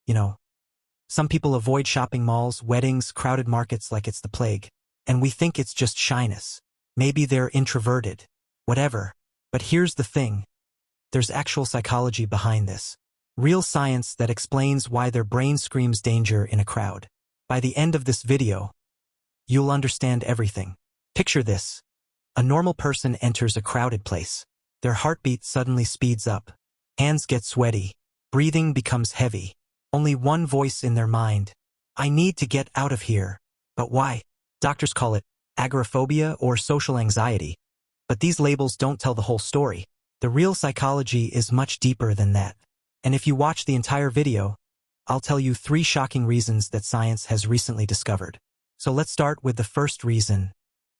you know. Some people avoid shopping malls, weddings, crowded markets like it's the plague. And we think it's just shyness. Maybe they're introverted. Whatever. But here's the thing. There's actual psychology behind this. Real science that explains why their brain screams danger in a crowd. By the end of this video, you'll understand everything. Picture this. A normal person enters a crowded place. Their heartbeat suddenly speeds up. Hands get sweaty. Breathing becomes heavy. Only one voice in their mind. I need to get out of here. But why? Doctors call it agoraphobia or social anxiety. But these labels don't tell the whole story. The real psychology is much deeper than that. And if you watch the entire video, I'll tell you 3 shocking reasons that science has recently discovered. So let's start with the first reason.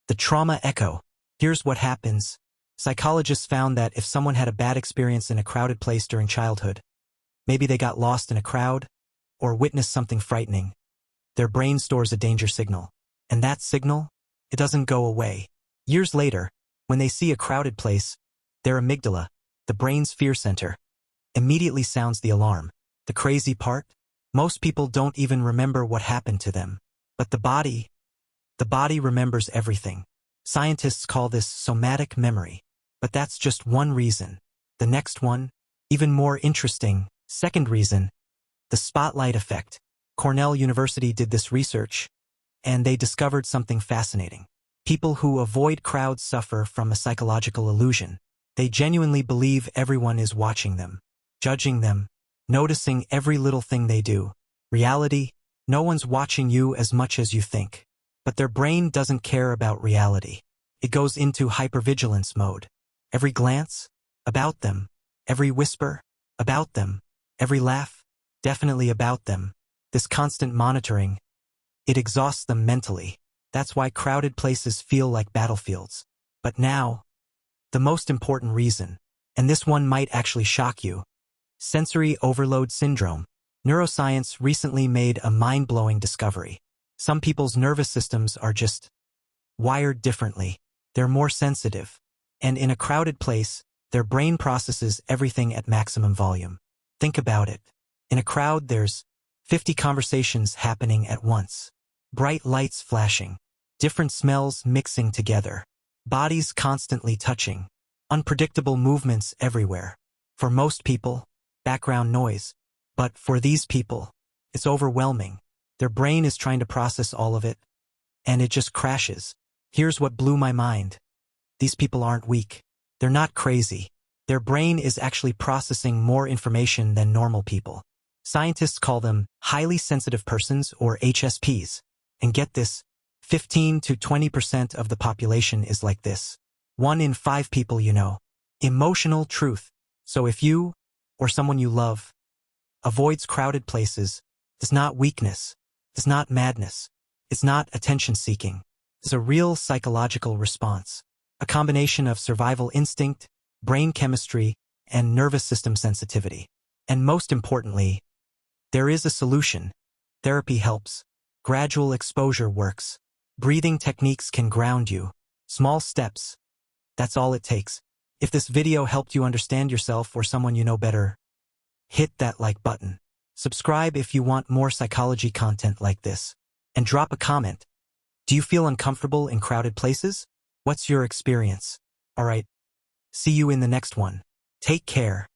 The trauma echo. Here's what happens. Psychologists found that if someone had a bad experience in a crowded place during childhood, maybe they got lost in a crowd, or witnessed something frightening, their brain stores a danger signal. And that signal, it doesn't go away. Years later, when they see a crowded place, their amygdala, the brain's fear center, immediately sounds the alarm. The crazy part? Most people don't even remember what happened to them. But the body remembers everything. Scientists call this somatic memory. But that's just one reason. The next one, even more interesting, second reason, the spotlight effect. Cornell University did this research, and they discovered something fascinating. People who avoid crowds suffer from a psychological illusion. They genuinely believe everyone is watching them, judging them, noticing every little thing they do. Reality, no one's watching you as much as you think. But their brain doesn't care about reality. It goes into hypervigilance mode. Every glance, about them. Every whisper, about them. Every laugh, definitely about them. This constant monitoring, it exhausts them mentally. That's why crowded places feel like battlefields. But now, the most important reason, and this one might actually shock you. Sensory overload syndrome. Neuroscience recently made a mind-blowing discovery. Some people's nervous systems are just wired differently. They're more sensitive. And in a crowded place, their brain processes everything at maximum volume. Think about it. In a crowd, there's 50 conversations happening at once. Bright lights flashing. Different smells mixing together. Bodies constantly touching. Unpredictable movements everywhere. For most people, background noise. But for these people, it's overwhelming. Their brain is trying to process all of it, and it just crashes. Here's what blew my mind. These people aren't weak. They're not crazy. Their brain is actually processing more information than normal people. Scientists call them highly sensitive persons, or HSPs. And get this, 15 to 20% of the population is like this. 1 in 5 people you know. Emotional truth. So if you, or someone you love, avoids crowded places, it's not weakness. It's not madness. It's not attention-seeking. It's a real psychological response. A combination of survival instinct, brain chemistry, and nervous system sensitivity. And most importantly, there is a solution. Therapy helps. Gradual exposure works. Breathing techniques can ground you. Small steps. That's all it takes. If this video helped you understand yourself or someone you know better, hit that like button. Subscribe if you want more psychology content like this. And drop a comment. Do you feel uncomfortable in crowded places? What's your experience? Alright. See you in the next one. Take care.